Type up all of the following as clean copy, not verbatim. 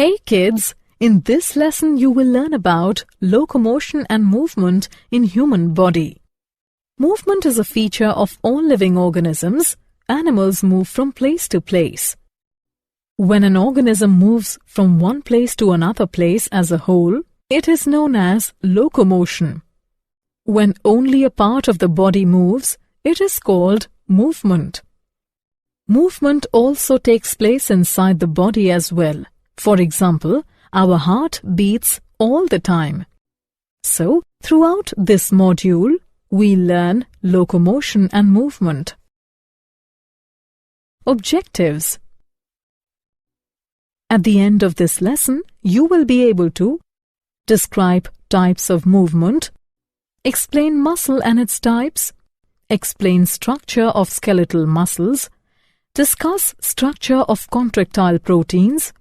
Hey kids, in this lesson you will learn about locomotion and movement in human body. Movement is a feature of all living organisms. Animals move from place to place. When an organism moves from one place to another place as a whole, it is known as locomotion. When only a part of the body moves, it is called movement. Movement also takes place inside the body as well. For example, our heart beats all the time. So, throughout this module, we learn locomotion and movement. Objectives. At the end of this lesson, you will be able to describe types of movement, explain muscle and its types, explain structure of skeletal muscles, discuss structure of contractile proteins,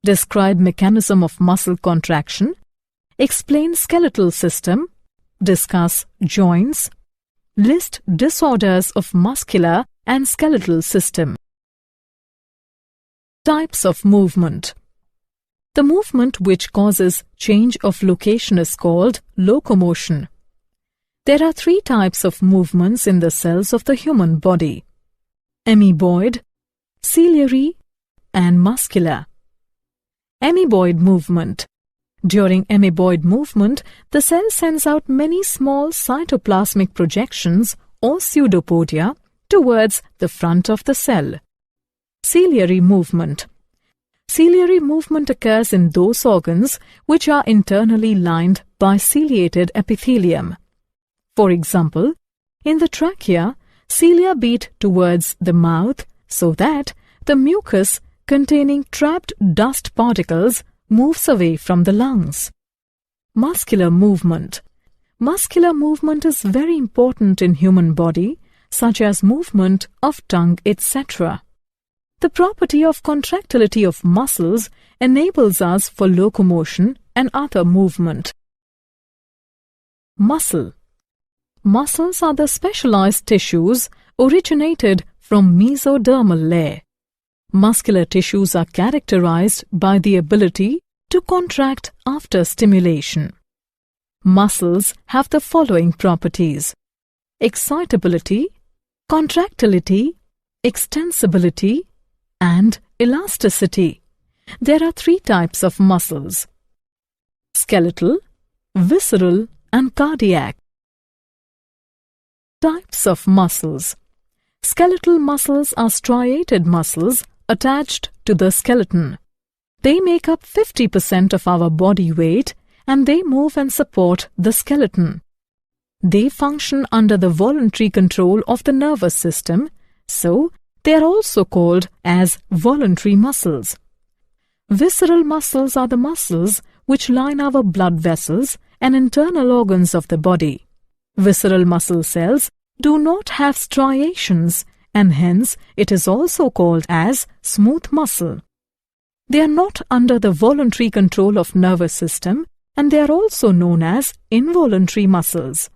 describe mechanism of muscle contraction, explain skeletal system, discuss joints, list disorders of muscular and skeletal system. Types of movement. The movement which causes change of location is called locomotion. There are three types of movements in the cells of the human body: amoeboid, ciliary, and muscular. Amoeboid movement. During amoeboid movement, the cell sends out many small cytoplasmic projections or pseudopodia towards the front of the cell. Ciliary movement. Ciliary movement occurs in those organs which are internally lined by ciliated epithelium. For example, in the trachea, cilia beat towards the mouth so that the mucus containing trapped dust particles moves away from the lungs. Muscular movement. Muscular movement is very important in human body, such as movement of tongue, etc. The property of contractility of muscles enables us for locomotion and other movement. Muscle. Muscles are the specialized tissues originated from mesodermal layer. Muscular tissues are characterized by the ability to contract after stimulation. Muscles have the following properties: excitability, contractility, extensibility, and elasticity. There are three types of muscles: skeletal, visceral, and cardiac. Types of muscles. Skeletal muscles are striated muscles attached to the skeleton. They make up 50% of our body weight and they move and support the skeleton. They function under the voluntary control of the nervous system, so they are also called as voluntary muscles. Visceral muscles are the muscles which line our blood vessels and internal organs of the body. Visceral muscle cells do not have striations and hence it is also called as smooth muscle. They are not under the voluntary control of nervous system and they are also known as involuntary muscles.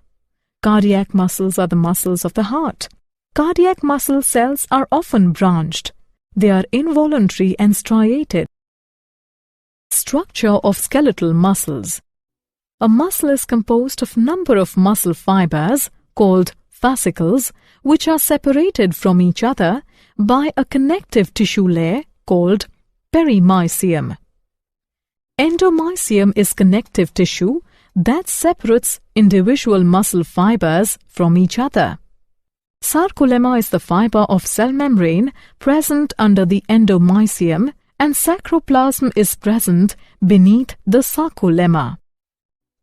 Cardiac muscles are the muscles of the heart. Cardiac muscle cells are often branched. They are involuntary and striated. Structure of skeletal muscles. A muscle is composed of number of muscle fibers called fascicles which are separated from each other by a connective tissue layer called perimysium. Endomysium is connective tissue that separates individual muscle fibers from each other. Sarcolemma is the fiber of cell membrane present under the endomysium and sacroplasm is present beneath the sarcolemma.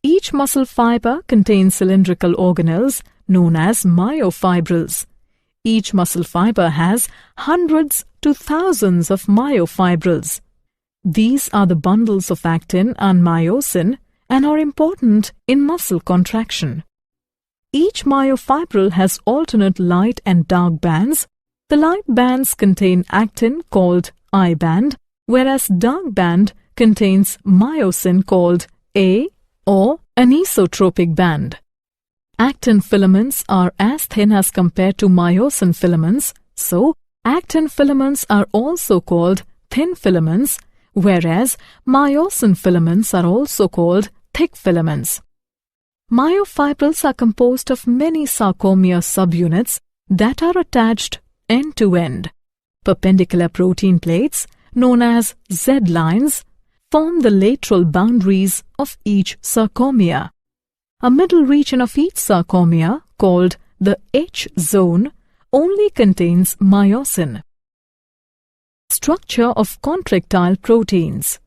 Each muscle fiber contains cylindrical organelles known as myofibrils. Each muscle fiber has hundreds to thousands of myofibrils. These are the bundles of actin and myosin and are important in muscle contraction. Each myofibril has alternate light and dark bands. The light bands contain actin called I band, whereas dark band contains myosin called A or anisotropic band. Actin filaments are as thin as compared to myosin filaments, so actin filaments are also called thin filaments, whereas myosin filaments are also called thick filaments. Myofibrils are composed of many sarcomere subunits that are attached end to end. Perpendicular protein plates, known as Z-lines, form the lateral boundaries of each sarcomere. A middle region of each sarcomere, called the H-zone, only contains myosin. Structure of contractile proteins.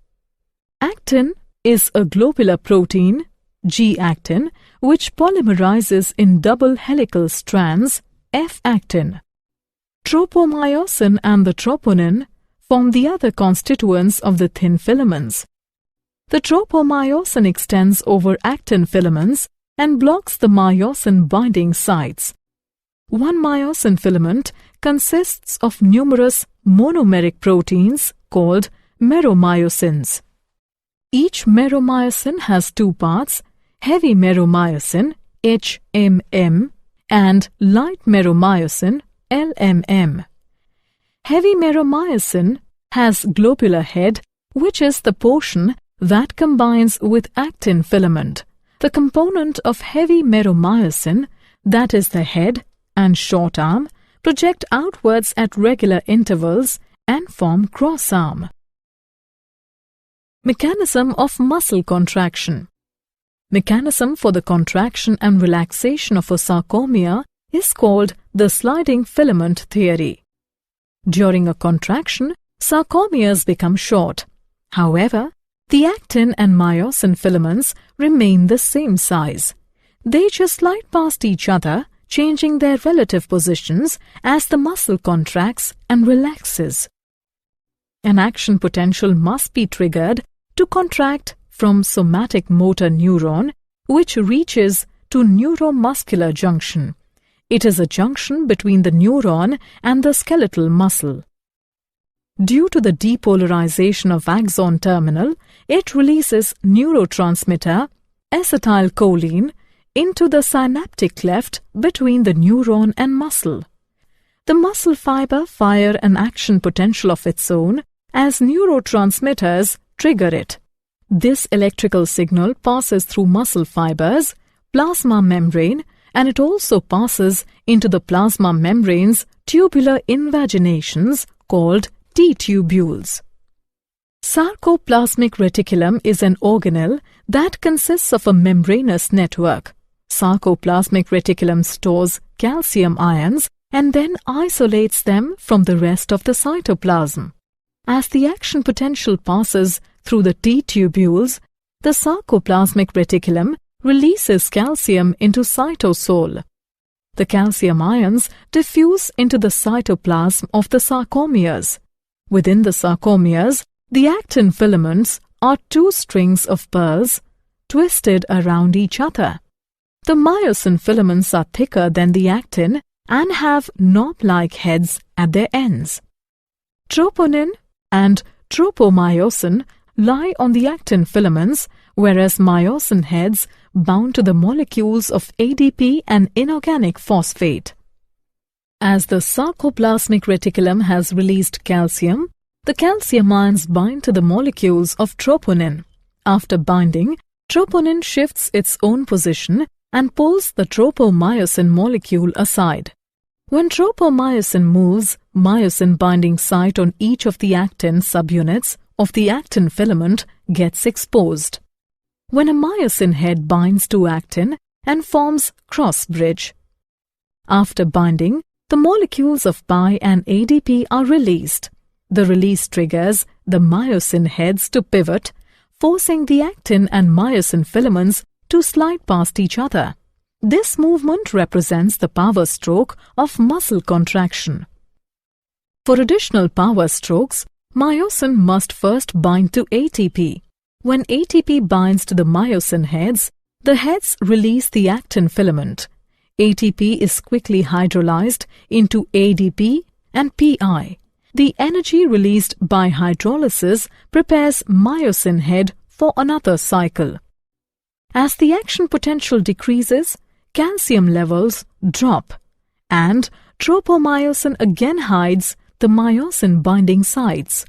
Actin is a globular protein, G-actin, which polymerizes in double helical strands, F-actin. Tropomyosin and the troponin form the other constituents of the thin filaments. The tropomyosin extends over actin filaments and blocks the myosin binding sites. One myosin filament consists of numerous monomeric proteins called meromyosins. Each meromyosin has two parts, heavy meromyosin, HMM, and light meromyosin, LMM. Heavy meromyosin has globular head, which is the portion that combines with actin filament. The component of heavy meromyosin, that is the head and short arm, project outwards at regular intervals and form cross arm. Mechanism of muscle contraction. Mechanism for the contraction and relaxation of a sarcomere is called the sliding filament theory. During a contraction, sarcomeres become short. However, the actin and myosin filaments remain the same size. They just slide past each other, changing their relative positions as the muscle contracts and relaxes. An action potential must be triggered to contract from somatic motor neuron, which reaches to neuromuscular junction. It is a junction between the neuron and the skeletal muscle. Due to the depolarization of axon terminal, it releases neurotransmitter acetylcholine into the synaptic cleft between the neuron and muscle. The muscle fiber fire an action potential of its own as neurotransmitters trigger it. This electrical signal passes through muscle fibers, plasma membrane, and it also passes into the plasma membrane's tubular invaginations called T-tubules. Sarcoplasmic reticulum is an organelle that consists of a membranous network. Sarcoplasmic reticulum stores calcium ions and then isolates them from the rest of the cytoplasm. As the action potential passes through the T-tubules, the sarcoplasmic reticulum releases calcium into cytosol. The calcium ions diffuse into the cytoplasm of the sarcomeres. Within the sarcomeres, the actin filaments are two strings of pearls twisted around each other. The myosin filaments are thicker than the actin and have knob-like heads at their ends. Troponin and tropomyosin lie on the actin filaments, whereas myosin heads bound to the molecules of ADP and inorganic phosphate. As the sarcoplasmic reticulum has released calcium, the calcium ions bind to the molecules of troponin. After binding, troponin shifts its own position and pulls the tropomyosin molecule aside. When tropomyosin moves, myosin binding site on each of the actin subunits of the actin filament gets exposed. When a myosin head binds to actin and forms cross bridge. After binding, the molecules of Pi and ADP are released. The release triggers the myosin heads to pivot, forcing the actin and myosin filaments to slide past each other. This movement represents the power stroke of muscle contraction. For additional power strokes, myosin must first bind to ATP. When ATP binds to the myosin heads, the heads release the actin filament. ATP is quickly hydrolyzed into ADP and Pi. The energy released by hydrolysis prepares myosin head for another cycle. As the action potential decreases, calcium levels drop, and tropomyosin again hides the myosin binding sites.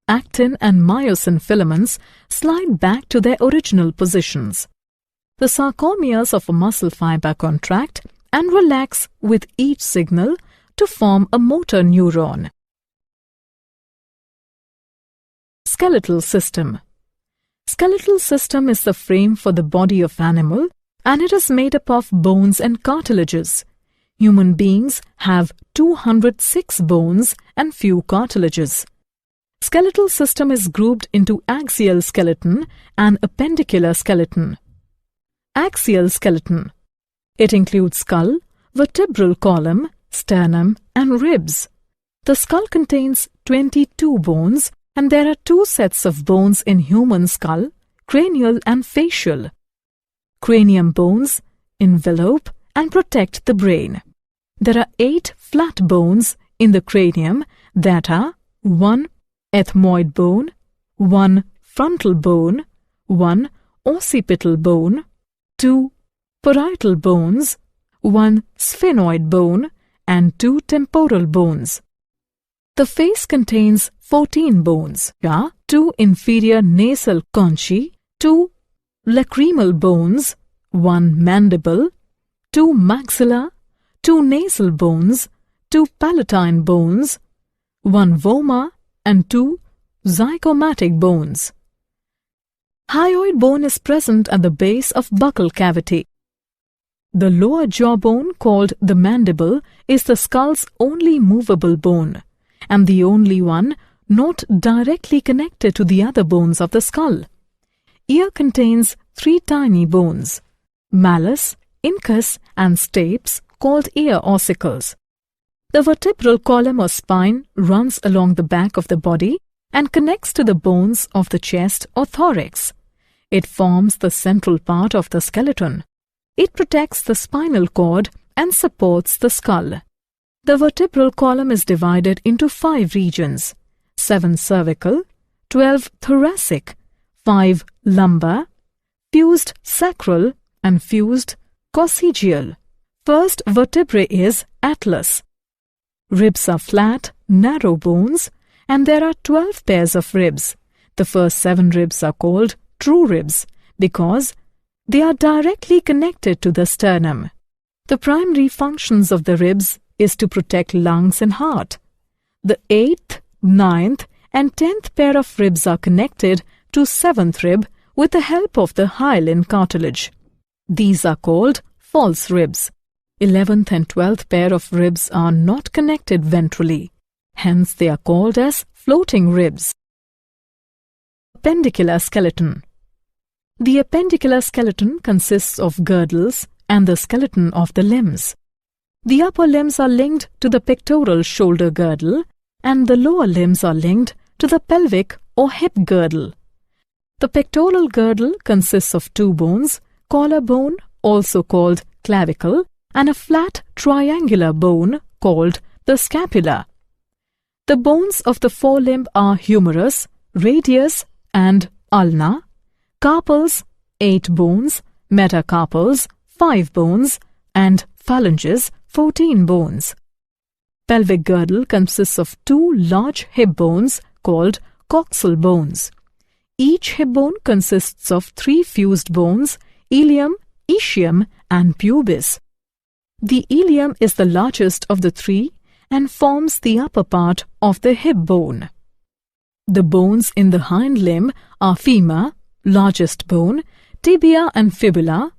actin and myosin filaments slide back to their original positions. The sarcomeres of a muscle fiber contract and relax with each signal to form a motor neuron. Skeletal system. Skeletal system is the frame for the body of animal, and it is made up of bones and cartilages. Human beings have 206 bones and few cartilages. Skeletal system is grouped into axial skeleton and a pendicular skeleton. Axial skeleton. It includes skull, vertebral column, sternum and ribs. The skull contains 22 bones, and there are 2 sets of bones in human skull, cranial and facial. Cranium bones envelope and protect the brain. There are 8 flat bones in the cranium that are 1 ethmoid bone, 1 frontal bone, 1 occipital bone, 2 parietal bones, 1 sphenoid bone, and 2 temporal bones. The face contains 14 bones, 2 inferior nasal conchae, 2 lacrimal bones, 1 mandible, 2 maxilla, 2 nasal bones, 2 palatine bones, 1 vomer, and 2 zygomatic bones. Hyoid bone is present at the base of buccal cavity. The lower jawbone, called the mandible, is the skull's only movable bone, and the only one not directly connected to the other bones of the skull. Ear contains 3 tiny bones, malleus, incus and stapes, called ear ossicles. The vertebral column or spine runs along the back of the body and connects to the bones of the chest or thorax. It forms the central part of the skeleton. It protects the spinal cord and supports the skull. The vertebral column is divided into 5 regions: 7 cervical, 12 thoracic, 5 lumbar, fused sacral and fused coccygeal. First vertebrae is atlas. Ribs are flat, narrow bones, and there are 12 pairs of ribs. The first 7 ribs are called true ribs because they are directly connected to the sternum. The primary functions of the ribs is to protect lungs and heart. The 8th, 9th and 10th pair of ribs are connected to 7th rib with the help of the hyaline cartilage. These are called false ribs. 11th and 12th pair of ribs are not connected ventrally. Hence they are called as floating ribs. Pendicular skeleton. The appendicular skeleton consists of girdles and the skeleton of the limbs. The upper limbs are linked to the pectoral shoulder girdle and the lower limbs are linked to the pelvic or hip girdle. The pectoral girdle consists of 2 bones, collarbone, also called clavicle, and a flat triangular bone called the scapula. The bones of the forelimb are humerus, radius and ulna, carpals 8 bones, metacarpals 5 bones, and phalanges 14 bones. Pelvic girdle consists of 2 large hip bones called coxal bones. Each hip bone consists of 3 fused bones, ilium, ischium and pubis. The ilium is the largest of the 3 and forms the upper part of the hip bone. The bones in the hind limb are femur, largest bone, tibia and fibula,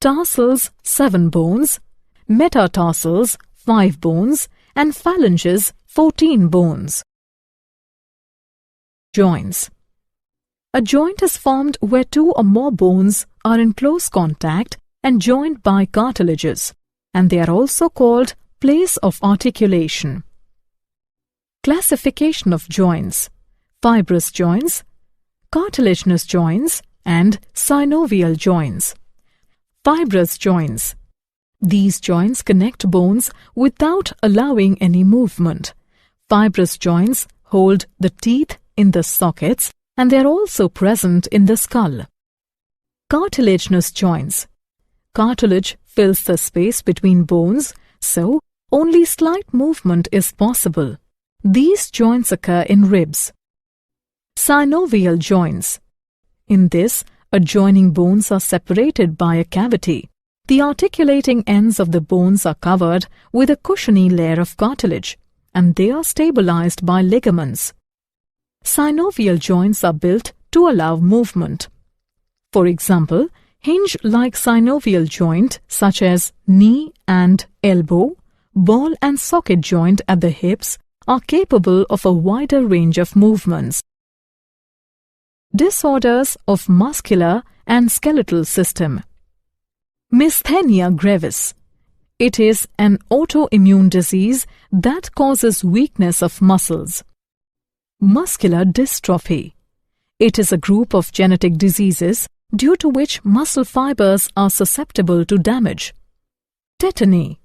tarsals 7 bones, metatarsals 5 bones, and phalanges 14 bones. Joints. A joint is formed where 2 or more bones are in close contact and joined by cartilages, and they are also called place of articulation. Classification of joints: fibrous joints, cartilaginous joints, and synovial joints. Fibrous joints. These joints connect bones without allowing any movement. Fibrous joints hold the teeth in the sockets, and they are also present in the skull. Cartilaginous joints. Cartilage fills the space between bones, so only slight movement is possible. These joints occur in ribs. Synovial joints. In this, adjoining bones are separated by a cavity. The articulating ends of the bones are covered with a cushiony layer of cartilage, and they are stabilized by ligaments. Synovial joints are built to allow movement. For example, hinge-like synovial joint such as knee and elbow, ball and socket joint at the hips are capable of a wider range of movements. Disorders of muscular and skeletal system. Myasthenia gravis. It is an autoimmune disease that causes weakness of muscles. Muscular dystrophy. It is a group of genetic diseases due to which muscle fibers are susceptible to damage. Tetany.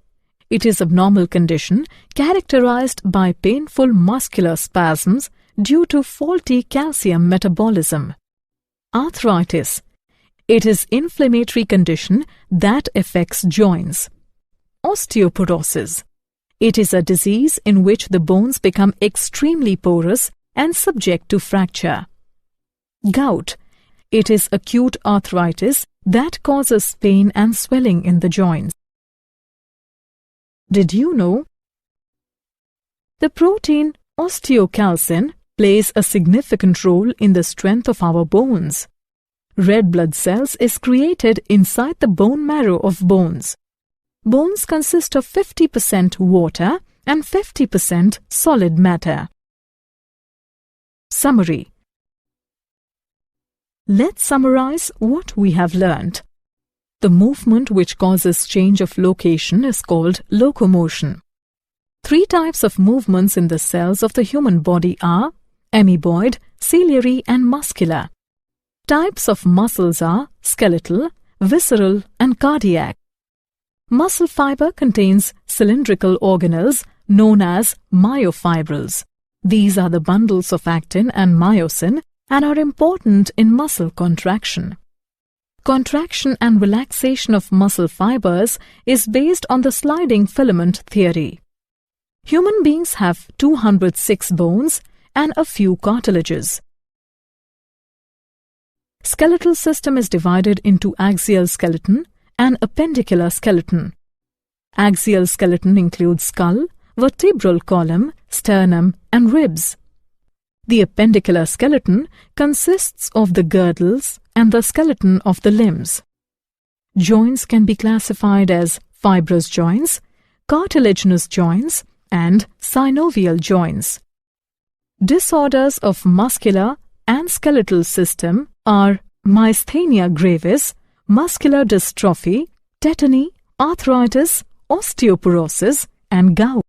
It is an abnormal condition characterized by painful muscular spasms due to faulty calcium metabolism. Arthritis. It is an inflammatory condition that affects joints. Osteoporosis. It is a disease in which the bones become extremely porous and subject to fracture. Gout. It is acute arthritis that causes pain and swelling in the joints. Did you know? The protein osteocalcin plays a significant role in the strength of our bones. Red blood cells is created inside the bone marrow of bones. Bones consist of 50% water and 50% solid matter. Summary. Let's summarize what we have learned. The movement which causes change of location is called locomotion. 3 types of movements in the cells of the human body are amoeboid, ciliary and muscular. Types of muscles are skeletal, visceral and cardiac. Muscle fiber contains cylindrical organelles known as myofibrils. These are the bundles of actin and myosin and are important in muscle contraction. Contraction and relaxation of muscle fibers is based on the sliding filament theory. Human beings have 206 bones and a few cartilages. Skeletal system is divided into axial skeleton and appendicular skeleton. Axial skeleton includes skull, vertebral column, sternum and ribs. The appendicular skeleton consists of the girdles and the skeleton of the limbs. Joints can be classified as fibrous joints, cartilaginous joints, and synovial joints. Disorders of muscular and skeletal system are myasthenia gravis, muscular dystrophy, tetany, arthritis, osteoporosis, and gout.